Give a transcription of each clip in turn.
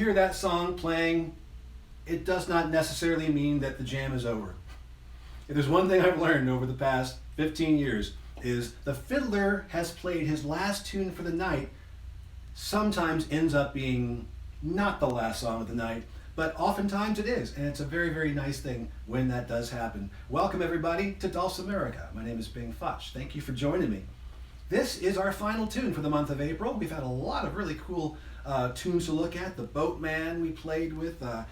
hear that song playing, it does not necessarily mean that the jam is over. If there's one thing I've learned over the past 15 years is the fiddler has played his last tune for the night, sometimes ends up being not the last song of the night, but oftentimes it is, and it's a very, very nice thing when that does happen. Welcome everybody to Dulcimerica. My name is Futch. Thank you for joining me. This is our final tune for the month of April. We've had a lot of really cool tunes to look at. The Boatman we played with. I'm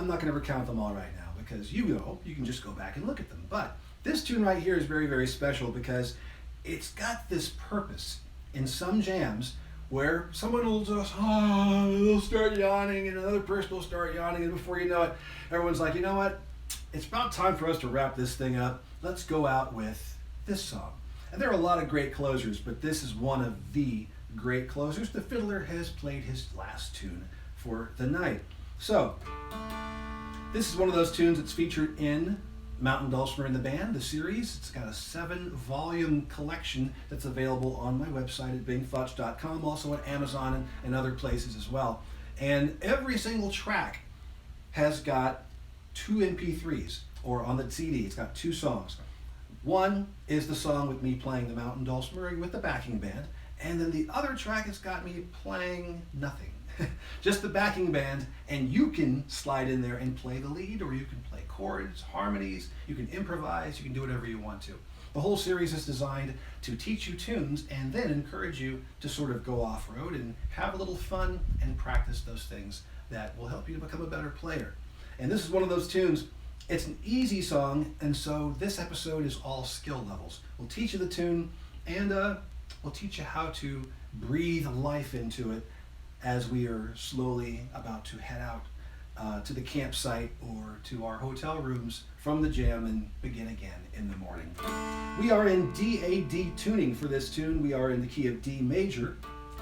not going to recount them all right now because you can just go back and look at them. But this tune right here is very, very special because it's got this purpose in some jams where someone will just, they'll start yawning and another person will start yawning, and before you know it, everyone's like, you know what? It's about time for us to wrap this thing up. Let's go out with this song. And there are a lot of great closers, but this is one of the great closers. The fiddler has played his last tune for the night. So, this is one of those tunes that's featured in Mountain Dulcimer and the Band, the series. It's got a 7-volume collection that's available on my website at bingfutch.com, also at Amazon and other places as well. And every single track has got 2 MP3s, or on the CD, it's got 2 songs. One is the song with me playing the Mountain Dulcimer with the backing band, and then the other track has got me playing nothing. Just the backing band, and you can slide in there and play the lead, or you can play chords, harmonies, you can improvise, you can do whatever you want to. The whole series is designed to teach you tunes and then encourage you to sort of go off-road and have a little fun and practice those things that will help you to become a better player. And this is one of those tunes. It's an easy song, and so this episode is all skill levels. We'll teach you the tune, and we'll teach you how to breathe life into it as we are slowly about to head out to the campsite or to our hotel rooms from the jam and begin again in the morning. We are in D-A-D tuning for this tune. We are in the key of D major.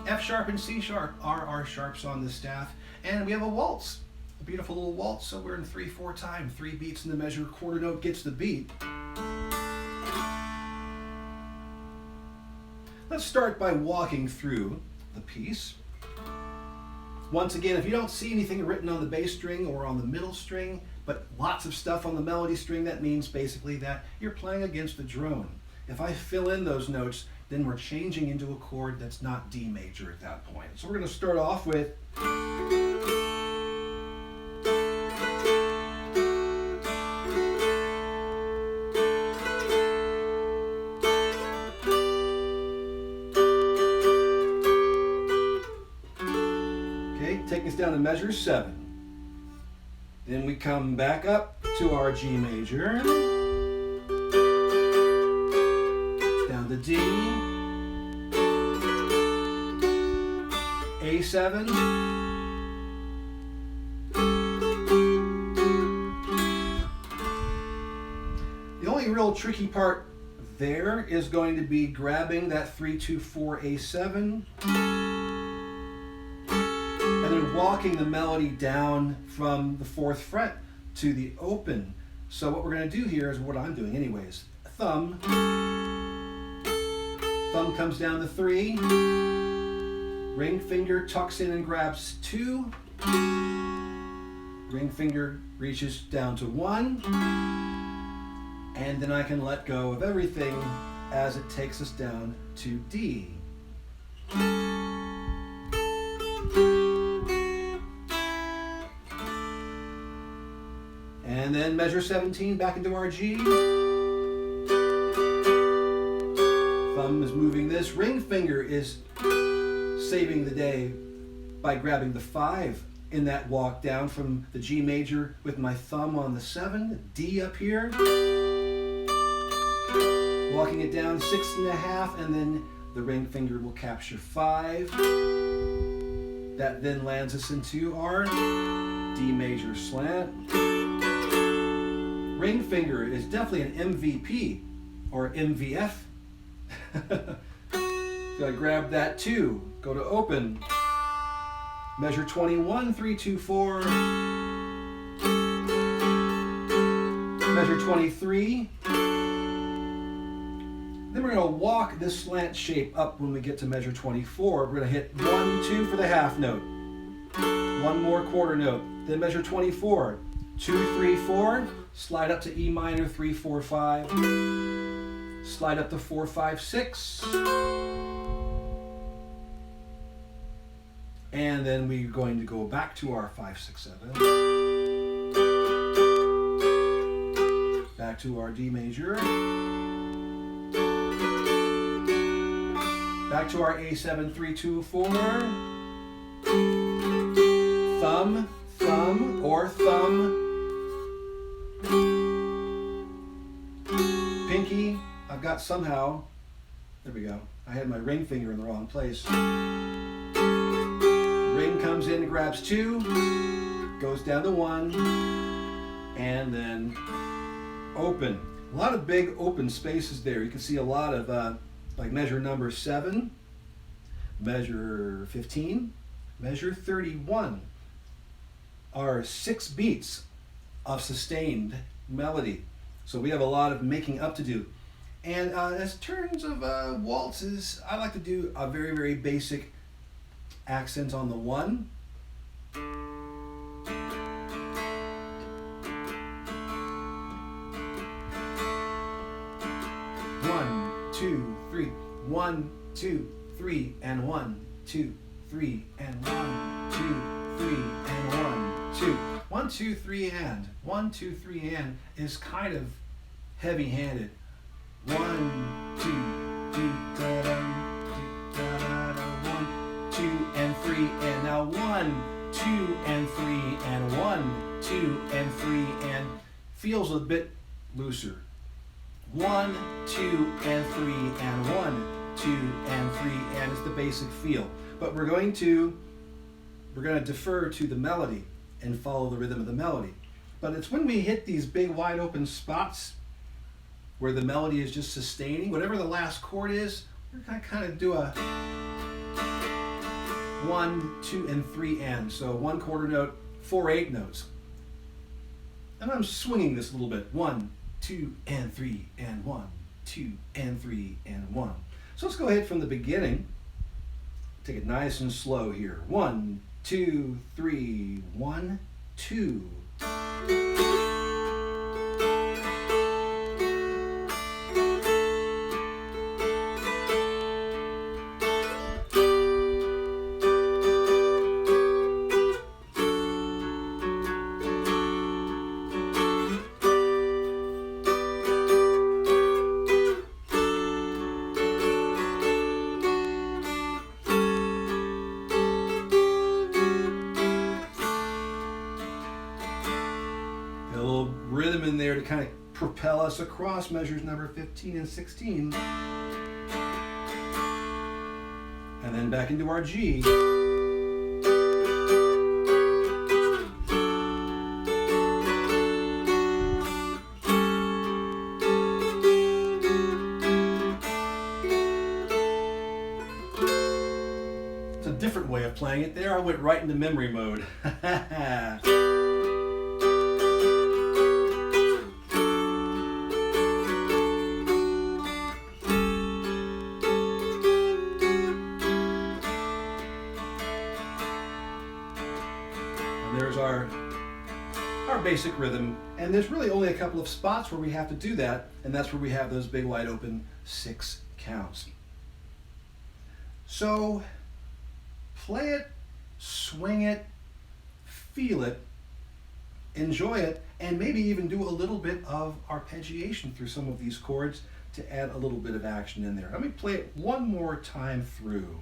F sharp and C sharp are our sharps on the staff, and we have a waltz. A beautiful little waltz, so we're in 3/4 time, 3 beats in the measure, quarter note gets the beat. Let's start by walking through the piece. Once again, if you don't see anything written on the bass string or on the middle string, but lots of stuff on the melody string, that means basically that you're playing against the drone. If I fill in those notes, then we're changing into a chord that's not D major at that point. So we're going to start off with taking us down to measure 7. Then we come back up to our G major, down to D, A7, the only real tricky part there is going to be grabbing that 3-2-4 A7 and then walking the melody down from the 4th fret to the open. So what we're going to do here is what I'm doing anyways. Thumb comes down to 3, ring finger tucks in and grabs 2, ring finger reaches down to 1, and then I can let go of everything as it takes us down to D. And then measure 17 back into our G. Thumb is moving this. Ring finger is saving the day by grabbing the 5 in that walk down from the G major with my thumb on the 7, D up here. Walking it down 6.5, and then the ring finger will capture 5. That then lands us into our D major slant. Ring finger is definitely an MVP or MVF. So I grab that 2, go to open, measure 21, 3, 2, 4, measure 23. Then we're going to walk this slant shape up when we get to measure 24. We're going to hit 1, 2 for the half note. One more quarter note. Then measure 24. 2, 3, 4. Slide up to E minor 3, 4, 5. Slide up to 4, 5, 6. And then we're going to go back to our 5, 6, 7. Back to our D major. Back to our A7, 3, 2, 4. Thumb, thumb, or thumb. Pinky, I've got somehow, there we go. I had my ring finger in the wrong place. Ring comes in, grabs 2, goes down to 1, and then open. A lot of big open spaces there. You can see a lot of like measure number 7, measure 15, measure 31 are 6 beats of sustained melody. So we have a lot of making up to do. And as terms of waltzes, I like to do a very, very basic accent on the 1. 1, 2, 3. 1, 2, 3, and 1, 2, 3, and 1, 2, 3, and 1, 2. 1, 2, 3, and 1, 2, 3, and is kind of heavy-handed. 1, 2, da da da da da. 1, 2, and 3, and now 1, 2, and 3, and 1, 2, and 3, and feels a bit looser. 1, 2, and 3, and 1, 2, and 3, and it's the basic feel. But we're going to defer to the melody and follow the rhythm of the melody. But it's when we hit these big wide open spots where the melody is just sustaining, whatever the last chord is, we're going to kind of do a 1, 2, and 3, and. So 1 quarter note, 4 8 notes. And I'm swinging this a little bit. 1, 2, and 3, and 1, 2, and 3, and 1. So let's go ahead from the beginning. Take it nice and slow here. 1, 2, 3, 1, 2. Rhythm in there to kind of propel us across measures number 15 and 16. And then back into our G. It's a different way of playing it there. I went right into memory mode. There's our basic rhythm, and there's really only a couple of spots where we have to do that, and that's where we have those big wide open 6 counts. So play it, swing it, feel it, enjoy it, and maybe even do a little bit of arpeggiation through some of these chords to add a little bit of action in there. Let me play it one more time through.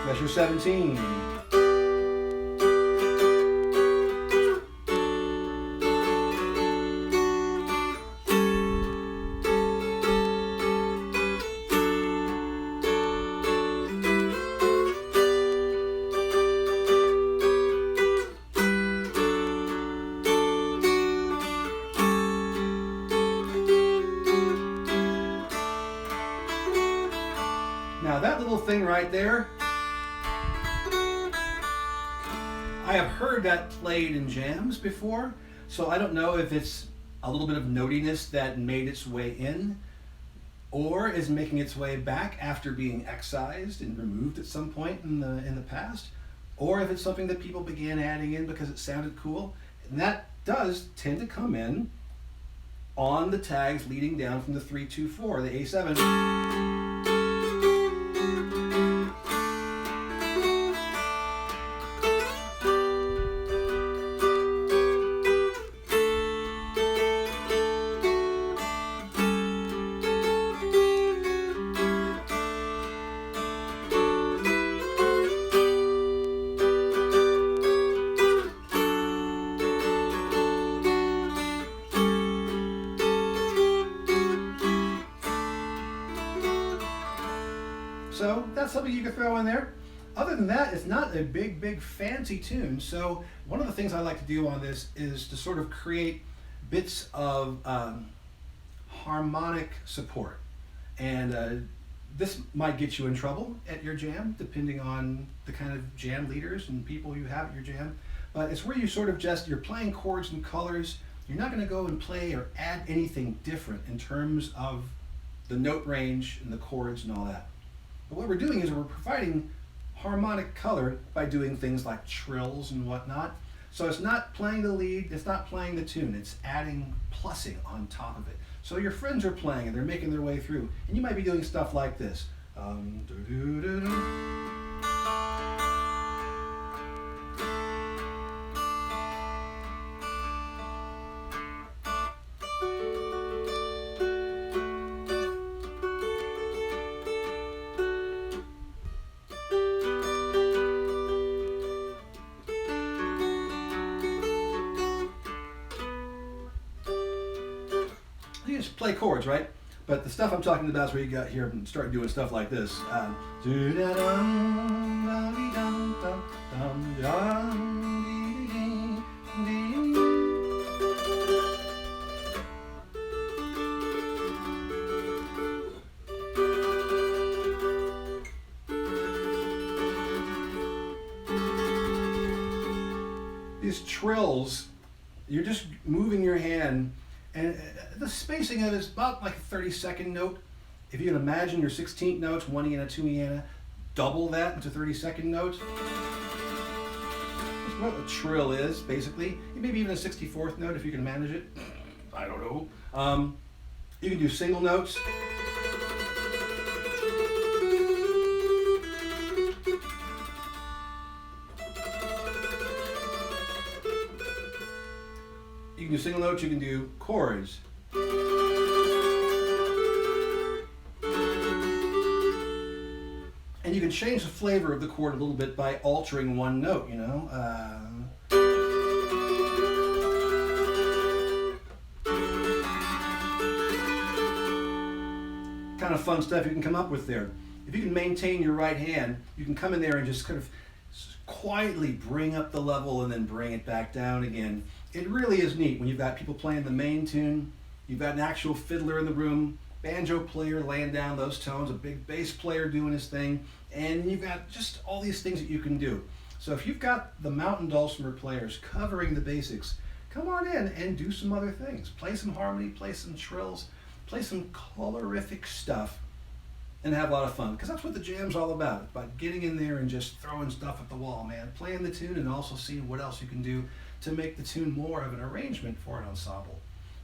Measure 17. thing right there. I have heard that played in jams before, so I don't know if it's a little bit of notiness that made its way in, or is making its way back after being excised and removed at some point in the past, or if it's something that people began adding in because it sounded cool. And that does tend to come in on the tags leading down from the 3-2-4, the A7. So that's something you can throw in there. Other than that, it's not a big fancy tune. So one of the things I like to do on this is to sort of create bits of harmonic support. And this might get you in trouble at your jam, depending on the kind of jam leaders and people you have at your jam. But it's where you sort of just, you're playing chords and colors. You're not going to go and play or add anything different in terms of the note range and the chords and all that. But what we're doing is we're providing harmonic color by doing things like trills and whatnot. So it's not playing the lead, it's not playing the tune, it's adding plussing on top of it. So your friends are playing and they're making their way through, and you might be doing stuff like this. You just play chords, right? But the stuff I'm talking about is where you got here and start doing stuff like this. These trills, you're just moving your hand, and the spacing of it is about like a 30-second note. If you can imagine your 16th notes, 1 eana, 2 eana, double that into 30-second notes. That's what a trill is, basically. Maybe even a 64th note if you can manage it. I don't know. You can do single notes. You can do single notes, you can do chords. And you can change the flavor of the chord a little bit by altering one note, you know. Kind of fun stuff you can come up with there. If you can maintain your right hand, you can come in there and just kind of quietly bring up the level and then bring it back down again. It really is neat when you've got people playing the main tune, you've got an actual fiddler in the room, banjo player laying down those tones, a big bass player doing his thing, and you've got just all these things that you can do. So if you've got the mountain dulcimer players covering the basics, come on in and do some other things. Play some harmony, play some trills, play some colorific stuff, and have a lot of fun, because that's what the jam's all about getting in there and just throwing stuff at the wall, man. Playing the tune and also seeing what else you can do to make the tune more of an arrangement for an ensemble.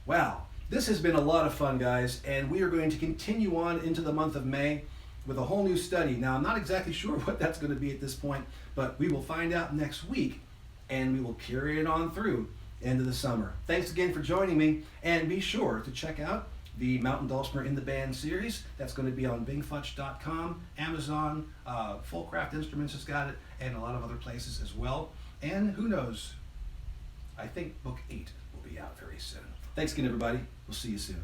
Wow, this has been a lot of fun, guys, and we are going to continue on into the month of May with a whole new study. Now, I'm not exactly sure what that's going to be at this point, but we will find out next week, and we will carry it on through into the summer. Thanks again for joining me, and be sure to check out the Mountain Dulcimer in the Band series. That's going to be on bingfutch.com, Amazon, Fullcraft Instruments has got it, and a lot of other places as well. And who knows, I think book 8 will be out very soon. Thanks again, everybody. We'll see you soon.